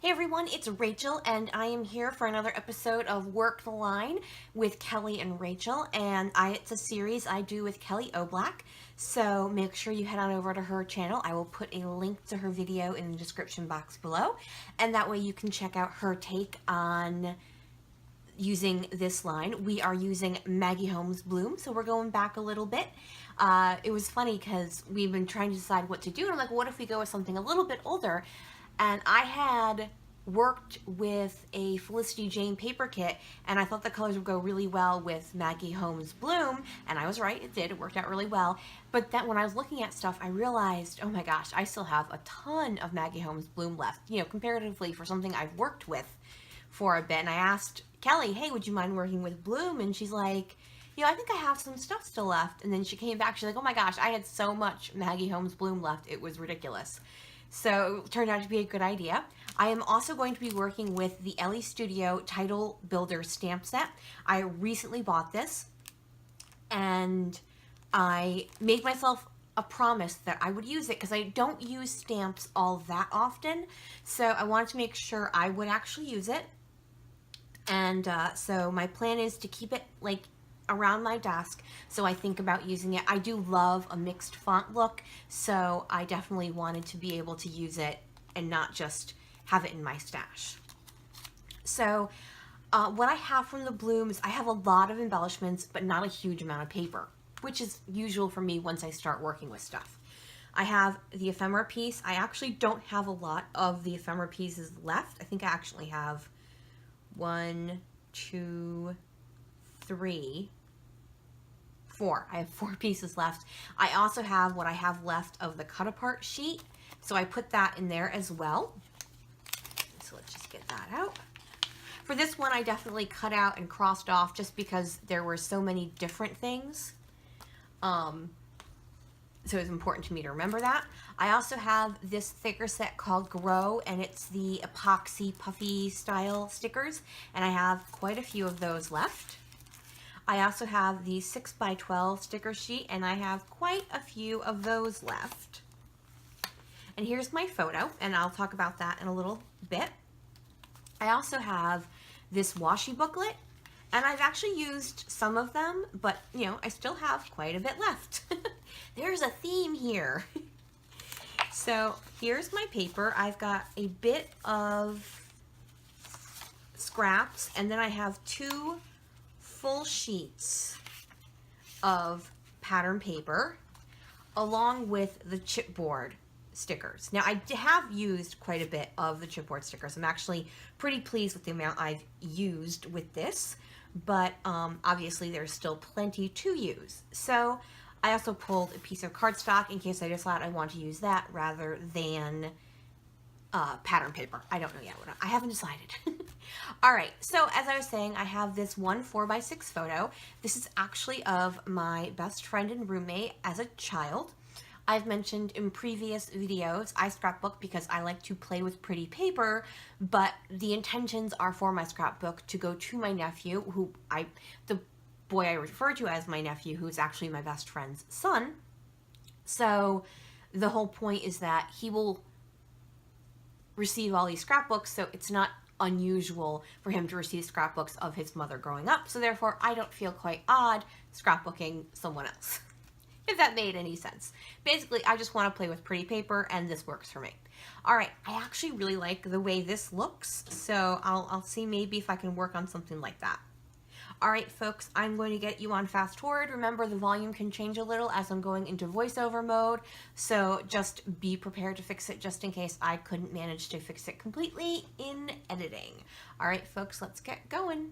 Hey everyone, it's Rachel, and I am here for another episode of Work the Line with Kelly and Rachel. And it's a series I do with Kelly Oblak, so make sure you head on over to her channel. I will put a link to her video in the description box below, and that way you can check out her take on using this line. We are using Maggie Holmes Bloom, so we're going back a little bit. It was funny because we've been trying to decide what to do, and I'm like, what if we go with something a little bit older? And I had worked with a Felicity Jane paper kit, and I thought the colors would go really well with Maggie Holmes Bloom, and I was right, it did. It worked out really well. But then when I was looking at stuff, I realized, oh my gosh, I still have a ton of Maggie Holmes Bloom left, comparatively for something I've worked with for a bit. And I asked Kelly, hey, would you mind working with Bloom? And she's like, I think I have some stuff still left. And then she came back, she's like, oh my gosh, I had so much Maggie Holmes Bloom left, it was ridiculous. So it turned out to be a good idea. I am also going to be working with the Ellie Studio Title Builder stamp set. I recently bought this, and I made myself a promise that I would use it because I don't use stamps all that often. So I wanted to make sure I would actually use it. And so my plan is to keep it around my desk, so I think about using it. I do love a mixed font look, so I definitely wanted to be able to use it and not just have it in my stash. So what I have from the Blooms, I have a lot of embellishments, but not a huge amount of paper, which is usual for me once I start working with stuff. I have the ephemera piece. I actually don't have a lot of the ephemera pieces left. I think I actually have 1, 2, 3, 4. I have 4 pieces left. I also have what I have left of the cut apart sheet, so I put that in there as well. So let's just get that out. For this one, I definitely cut out and crossed off just because there were so many different things. So it's important to me to remember that. I also have this thicker set called Grow, and it's the epoxy puffy style stickers, and I have quite a few of those left. I also have the 6x12 sticker sheet, and I have quite a few of those left. And here's my photo, and I'll talk about that in a little bit. I also have this washi booklet, and I've actually used some of them, but I still have quite a bit left. There's a theme here. So here's my paper. I've got a bit of scraps, and then I have 2 full sheets of pattern paper along with the chipboard stickers. Now I have used quite a bit of the chipboard stickers. I'm actually pretty pleased with the amount I've used with this, but obviously there's still plenty to use. So I also pulled a piece of cardstock in case I decide I want to use that rather than pattern paper. I don't know yet. I haven't decided. All right, so as I was saying, I have this one 4x6 photo. This is actually of my best friend and roommate as a child. I've mentioned in previous videos, I scrapbook because I like to play with pretty paper, but the intentions are for my scrapbook to go to my nephew, the boy I refer to as my nephew, who's actually my best friend's son. So the whole point is that he will receive all these scrapbooks, so it's not unusual for him to receive scrapbooks of his mother growing up, so therefore I don't feel quite odd scrapbooking someone else. If that made any sense. Basically, I just want to play with pretty paper, and this works for me. All right, I actually really like the way this looks, so I'll see maybe if I can work on something like that. All right, folks, I'm going to get you on fast forward. Remember, the volume can change a little as I'm going into voiceover mode, so just be prepared to fix it just in case I couldn't manage to fix it completely in editing. All right, folks, let's get going.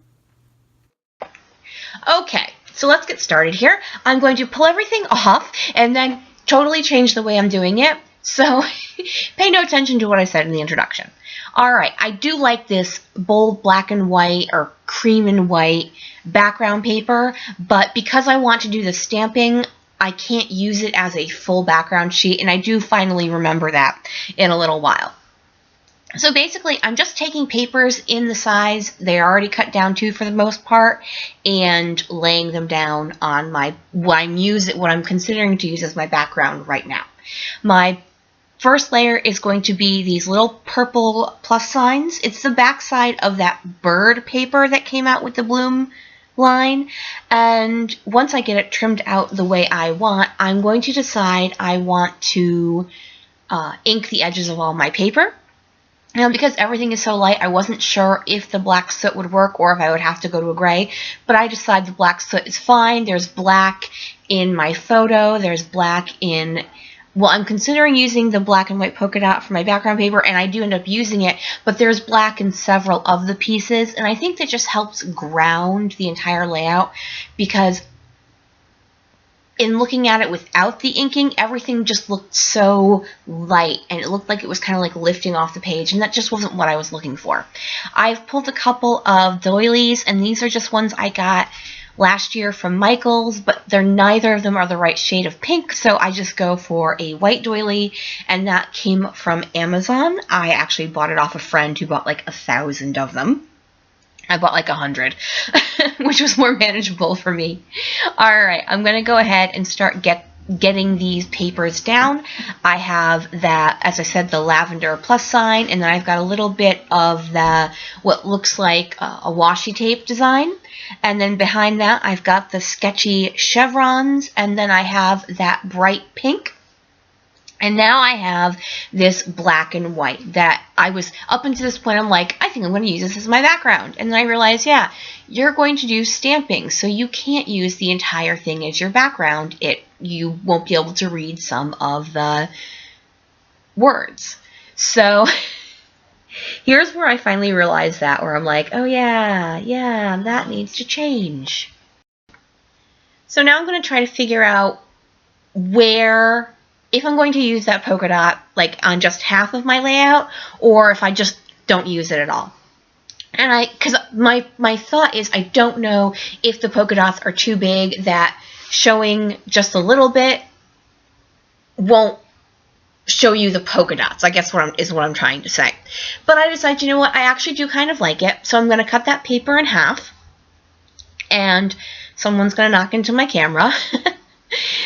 Okay, so let's get started here. I'm going to pull everything off and then totally change the way I'm doing it, so pay no attention to what I said in the introduction. All right, I do like this bold black and white or cream and white background paper, but because I want to do the stamping, I can't use it as a full background sheet, and I do finally remember that in a little while. So basically, I'm just taking papers in the size they're already cut down to for the most part and laying them down on what I'm considering to use as my background right now. My first layer is going to be these little purple plus signs. It's the back side of that bird paper that came out with the Bloom line. And once I get it trimmed out the way I want, I'm going to decide I want to ink the edges of all my paper. Now, because everything is so light, I wasn't sure if the black soot would work or if I would have to go to a gray, but I decided the black soot is fine. There's black in my photo. There's black in, well, I'm considering using the black and white polka dot for my background paper, and I do end up using it, but there's black in several of the pieces, and I think that just helps ground the entire layout, because in looking at it without the inking, everything just looked so light, and it looked like it was kind of like lifting off the page, and that just wasn't what I was looking for. I've pulled a couple of doilies, and these are just ones I got last year from Michaels, but neither of them are the right shade of pink, so I just go for a white doily, and that came from Amazon. I actually bought it off a friend who bought like 1,000 of them. I bought like 100, which was more manageable for me. Alright, I'm going to go ahead and start getting these papers down. I have that, as I said, the lavender plus sign, and then I've got a little bit of the, what looks like a washi tape design. And then behind that, I've got the sketchy chevrons, and then I have that bright pink. And now I have this black and white that I was, up until this point, I'm like, I think I'm going to use this as my background. And then I realized, yeah, you're going to do stamping, so you can't use the entire thing as your background. You won't be able to read some of the words. So here's where I finally realized that, where I'm like, oh yeah, that needs to change. So now I'm going to try to figure out where, if I'm going to use that polka dot like on just half of my layout, or if I just don't use it at all. And because my thought is, I don't know if the polka dots are too big, that showing just a little bit won't show you the polka dots, I guess is what I'm trying to say. But I decided, you know what, I actually do kind of like it, so I'm going to cut that paper in half, and someone's going to knock into my camera.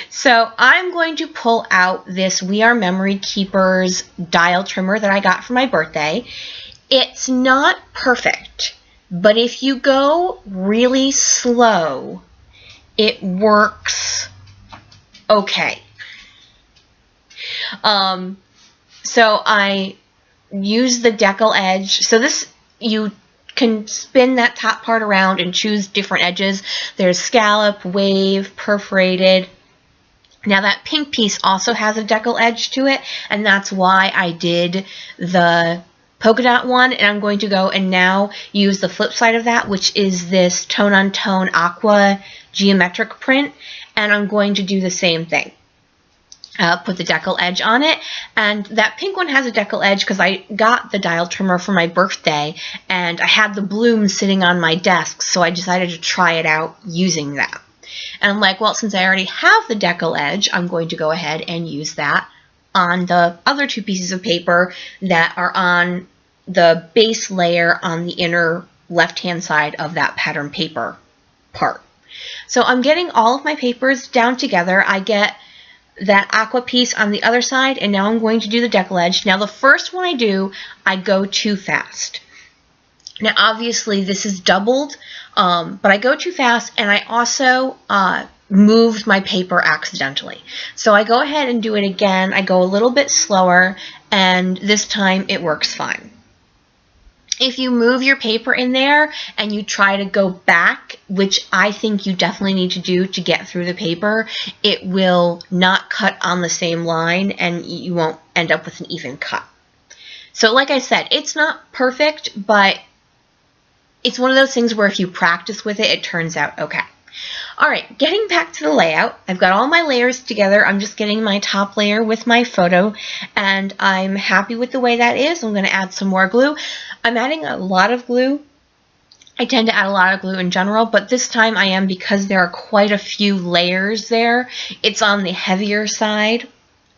So I'm going to pull out this We Are Memory Keepers dial trimmer that I got for my birthday. It's not perfect, but if you go really slow, it works okay. So I use the decal edge. So this, you can spin that top part around and choose different edges. There's scallop, wave, perforated. Now that pink piece also has a decal edge to it, and that's why I did the polka dot one, and I'm going to go and now use the flip side of that, which is this tone-on-tone aqua geometric print, and I'm going to do the same thing. Put the decal edge on it, and that pink one has a decal edge because I got the dial trimmer for my birthday, and I had the Bloom sitting on my desk, so I decided to try it out using that. And I'm like, well, since I already have the decal edge, I'm going to go ahead and use that on the other two pieces of paper that are on the base layer on the inner left-hand side of that pattern paper part. So I'm getting all of my papers down together. I get that aqua piece on the other side, and now I'm going to do the decal edge. Now the first one I do, I go too fast. Now obviously this is doubled, but I go too fast, and I also moved my paper accidentally. So I go ahead and do it again. I go a little bit slower, and this time it works fine. If you move your paper in there and you try to go back, which I think you definitely need to do to get through the paper, it will not cut on the same line and you won't end up with an even cut. So like I said, it's not perfect, but it's one of those things where if you practice with it, it turns out okay. Alright, getting back to the layout, I've got all my layers together. I'm just getting my top layer with my photo, and I'm happy with the way that is. I'm going to add some more glue. I'm adding a lot of glue. I tend to add a lot of glue in general, but this time I am because there are quite a few layers there. It's on the heavier side,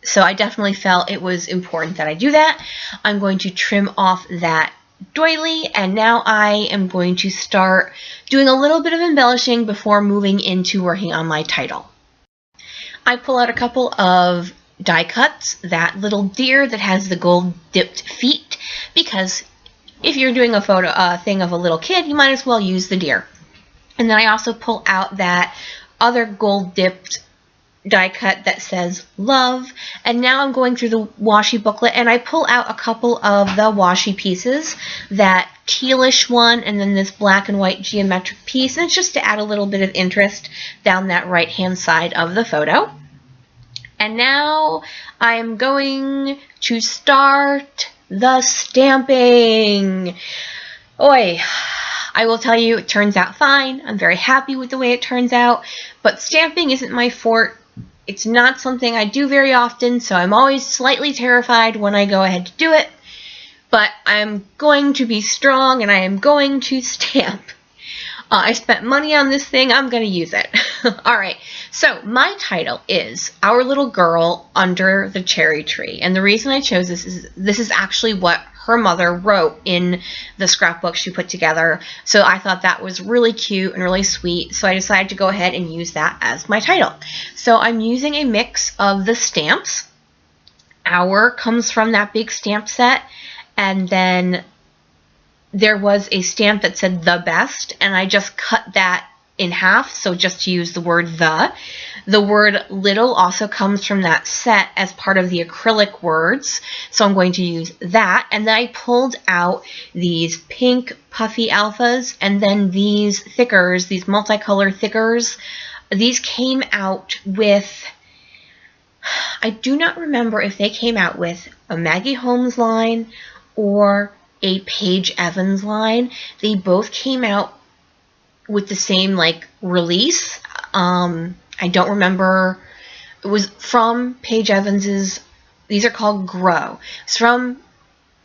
so I definitely felt it was important that I do that. I'm going to trim off that doily, and now I am going to start doing a little bit of embellishing before moving into working on my title. I pull out a couple of die cuts, that little deer that has the gold dipped feet, because if you're doing a photo thing of a little kid, you might as well use the deer. And then I also pull out that other gold dipped die cut that says love, and now I'm going through the washi booklet and I pull out a couple of the washi pieces, that tealish one and then this black and white geometric piece, and it's just to add a little bit of interest down that right hand side of the photo. And now I'm going to start the stamping. Oi, I will tell you, it turns out fine. I'm very happy with the way it turns out, but stamping isn't my forte. It's not something I do very often, so I'm always slightly terrified when I go ahead to do it, but I'm going to be strong and I am going to stamp. I spent money on this thing, I'm going to use it. Alright, so my title is Our Little Girl Under the Cherry Tree, and the reason I chose this is actually what her mother wrote in the scrapbook she put together, so I thought that was really cute and really sweet, so I decided to go ahead and use that as my title. So I'm using a mix of the stamps. Our comes from that big stamp set, and then there was a stamp that said the best, and I just cut that in half, so just to use the word the. The word little also comes from that set as part of the acrylic words, so I'm going to use that. And then I pulled out these pink puffy alphas, and then these thickers, these multicolor thickers. These came out with, I do not remember if they came out with a Maggie Holmes line or a Paige Evans line. They both came out with the same like release. I don't remember. It was from Paige Evans's. These are called Grow. It's from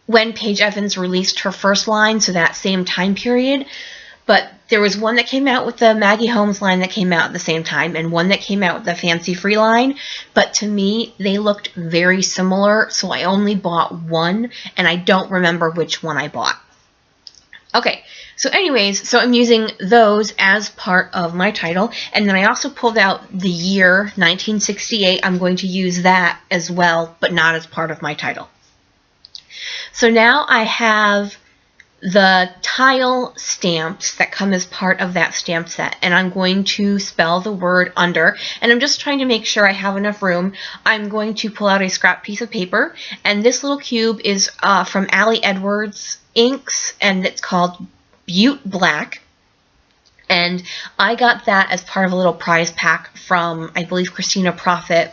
when Paige Evans released her first line, so that same time period. But there was one that came out with the Maggie Holmes line that came out at the same time, and one that came out with the Fancy Free line. But to me, they looked very similar, so I only bought one, and I don't remember which one I bought. Okay, so anyways, so I'm using those as part of my title, and then I also pulled out the year 1968. I'm going to use that as well, but not as part of my title. So now I have the tile stamps that come as part of that stamp set, and I'm going to spell the word under, and I'm just trying to make sure I have enough room. I'm going to pull out a scrap piece of paper, and this little cube is from Allie Edwards inks, and it's called Butte Black, and I got that as part of a little prize pack from, I believe, Christina Profit.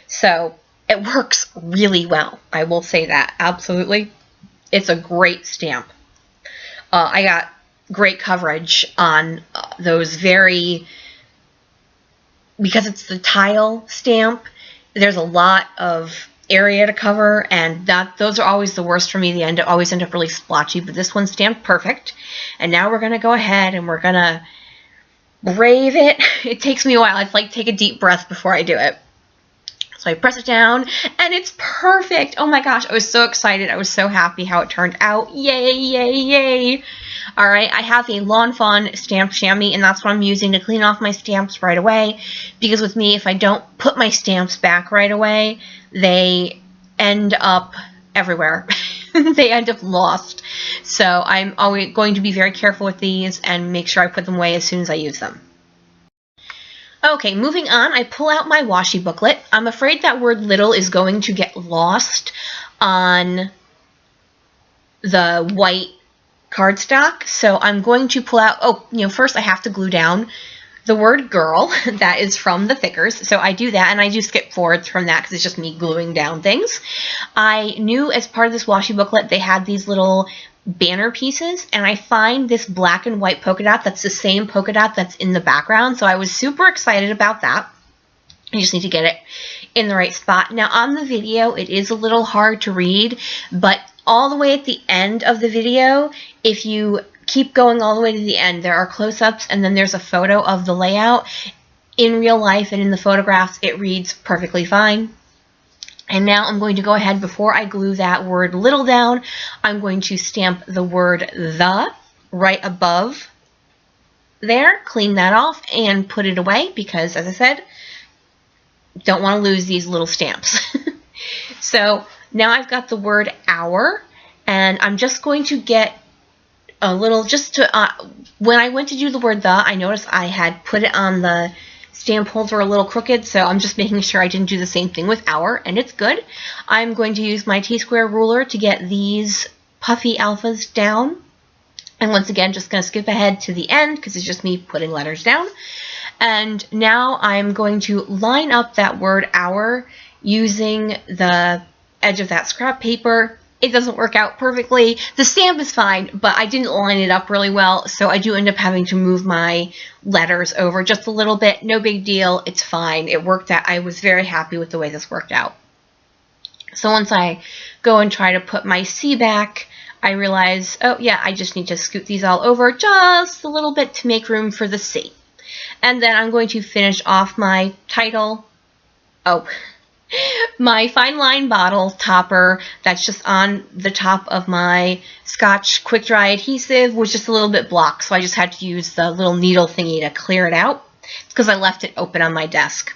So it works really well, I will say that, absolutely. It's a great stamp. I got great coverage on those because it's the tile stamp, there's a lot of area to cover, and those are always the worst for me. They always end up really splotchy, but this one's stamped perfect. And now we're going to go ahead and we're going to brave it. It takes me a while. It's like take a deep breath before I do it. So I press it down, and it's perfect. Oh my gosh, I was so excited. I was so happy how it turned out. Yay, yay, yay. All right, I have a Lawn Fawn stamp chamois, and that's what I'm using to clean off my stamps right away. Because with me, if I don't put my stamps back right away, they end up everywhere. They end up lost. So I'm always going to be very careful with these and make sure I put them away as soon as I use them. Okay, moving on, I pull out my washi booklet. I'm afraid that word little is going to get lost on the white cardstock, so I'm going to pull out, first I have to glue down the word girl. That is from the thickers, so I do that, and I do skip forwards from that because it's just me gluing down things. I knew as part of this washi booklet they had these little banner pieces, and I find this black and white polka dot that's the same polka dot that's in the background, so I was super excited about that. I just need to get it in the right spot. Now on the video it is a little hard to read, but all the way at the end of the video, if you keep going all the way to the end, there are close-ups and then there's a photo of the layout. In real life and in the photographs it reads perfectly fine. And now I'm going to go ahead, before I glue that word little down, I'm going to stamp the word the right above there, clean that off, and put it away because, as I said, don't want to lose these little stamps. So now I've got the word hour, and I'm just going to get a little, when I went to do the word the, I noticed I had put it on the stamp holder a little crooked, so I'm just making sure I didn't do the same thing with hour, and it's good. I'm going to use my T-square ruler to get these puffy alphas down. And once again, just going to skip ahead to the end because it's just me putting letters down. And now I'm going to line up that word hour using the edge of that scrap paper. It doesn't work out perfectly. The stamp is fine, but I didn't line it up really well, so I do end up having to move my letters over just a little bit. No big deal. It's fine. It worked out. I was very happy with the way this worked out. So once I go and try to put my C back, I realize, oh yeah, I just need to scoot these all over just a little bit to make room for the C. And then I'm going to finish off my title. Oh, my fine line bottle topper that's just on the top of my Scotch quick dry adhesive was just a little bit blocked, so I just had to use the little needle thingy to clear it out because I left it open on my desk.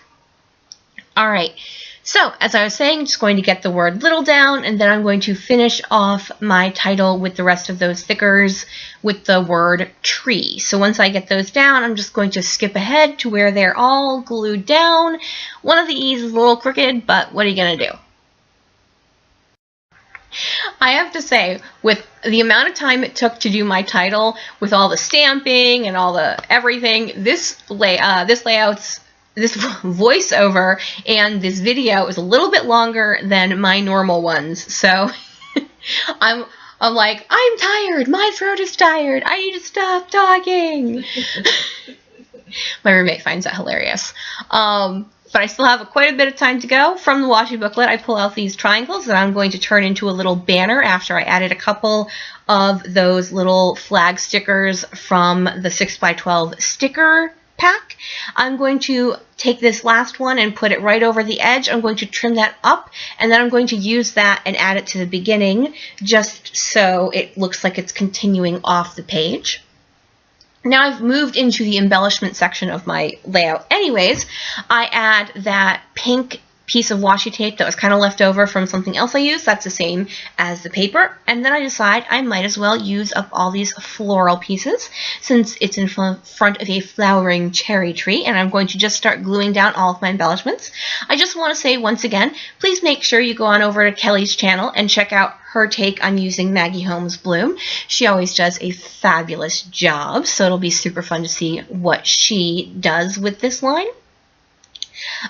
Alright, so as I was saying, I'm just going to get the word little down, and then I'm going to finish off my title with the rest of those stickers with the word tree. So once I get those down, I'm just going to skip ahead to where they're all glued down. One of the E's is a little crooked, but what are you going to do? I have to say, with the amount of time it took to do my title, with all the stamping and all the everything, this voiceover and this video is a little bit longer than my normal ones. So I'm like, I'm tired. My throat is tired. I need to stop talking. My roommate finds that hilarious. But I still have quite a bit of time to go. From the washi booklet, I pull out these triangles that I'm going to turn into a little banner after I added a couple of those little flag stickers from the 6x12 sticker pack. I'm going to take this last one and put it right over the edge. I'm going to trim that up, and then I'm going to use that and add it to the beginning just so it looks like it's continuing off the page. Now I've moved into the embellishment section of my layout anyways. I add that pink piece of washi tape that was kind of left over from something else I used. That's the same as the paper. And then I decide I might as well use up all these floral pieces since it's in front of a flowering cherry tree, and I'm going to just start gluing down all of my embellishments. I just want to say once again, please make sure you go on over to Kelly's channel and check out her take on using Maggie Holmes Bloom. She always does a fabulous job, so it'll be super fun to see what she does with this line.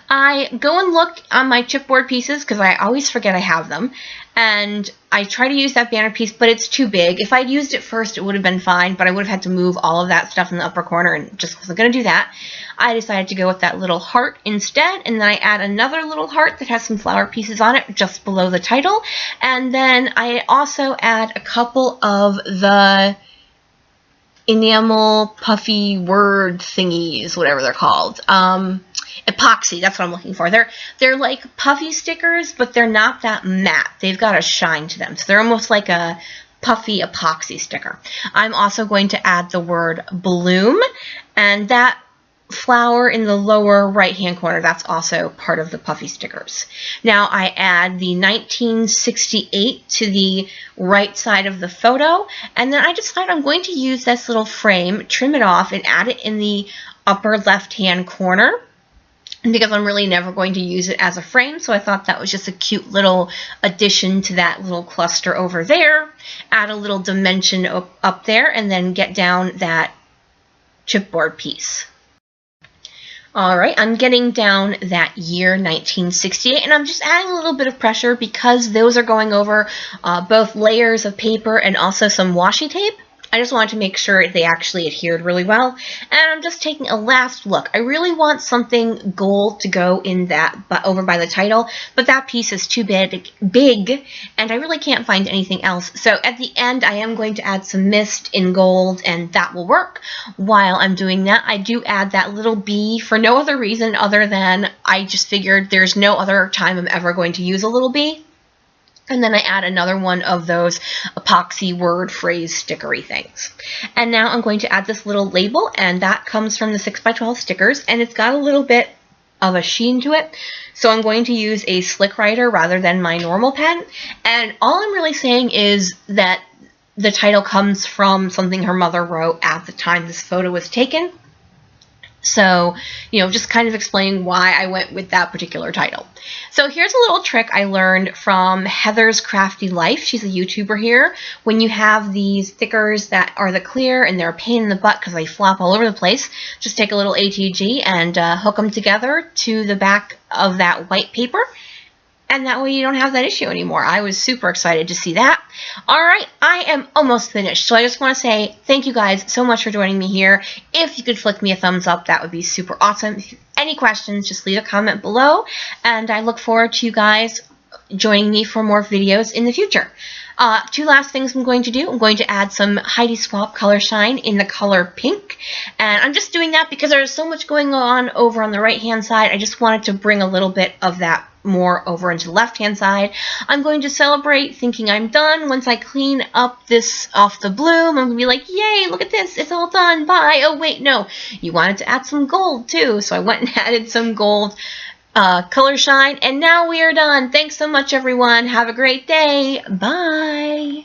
I go and look on my chipboard pieces because I always forget I have them, and I try to use that banner piece, but it's too big. If I'd used it first, it would have been fine, but I would have had to move all of that stuff in the upper corner and just wasn't going to do that. I decided to go with that little heart instead, and then I add another little heart that has some flower pieces on it just below the title, and then I also add a couple of the enamel puffy word thingies, whatever they're called. Epoxy, that's what I'm looking for. They're like puffy stickers, but they're not that matte. They've got a shine to them, so they're almost like a puffy epoxy sticker. I'm also going to add the word bloom, and that flower in the lower right hand corner, that's also part of the puffy stickers. Now I add the 1968 to the right side of the photo, and then I decide I'm going to use this little frame, trim it off, and add it in the upper left hand corner, because I'm really never going to use it as a frame, so I thought that was just a cute little addition to that little cluster over there. Add a little dimension up there, and then get down that chipboard piece. Alright, I'm getting down that year 1968, and I'm just adding a little bit of pressure because those are going over both layers of paper and also some washi tape. I just wanted to make sure they actually adhered really well. And I'm just taking a last look. I really want something gold to go in that, but over by the title, but that piece is too big, and I really can't find anything else. So at the end, I am going to add some mist in gold, and that will work. While I'm doing that, I do add that little bee for no other reason other than I just figured there's no other time I'm ever going to use a little bee. And then I add another one of those epoxy word phrase stickery things. And now I'm going to add this little label, and that comes from the 6x12 stickers, and it's got a little bit of a sheen to it. So I'm going to use a slick writer rather than my normal pen. And all I'm really saying is that the title comes from something her mother wrote at the time this photo was taken. So, just kind of explaining why I went with that particular title. So here's a little trick I learned from Heather's Crafty Life. She's a YouTuber here. When you have these stickers that are the clear and they're a pain in the butt because they flop all over the place, just take a little ATG and hook them together to the back of that white paper. And that way you don't have that issue anymore. I was super excited to see that. All right, I am almost finished. So I just want to say thank you guys so much for joining me here. If you could flick me a thumbs up, that would be super awesome. If you have any questions, just leave a comment below. And I look forward to you guys joining me for more videos in the future. Two last things I'm going to do. I'm going to add some Heidi Swap Color Shine in the color pink. And I'm just doing that because there's so much going on over on the right-hand side. I just wanted to bring a little bit of that more over into the left-hand side. I'm going to celebrate thinking I'm done. Once I clean up this off the bloom, I'm going to be like, yay, look at this. It's all done. Bye. Oh, wait, no. You wanted to add some gold, too. So I went and added some gold color shine. And now we are done. Thanks so much, everyone. Have a great day. Bye.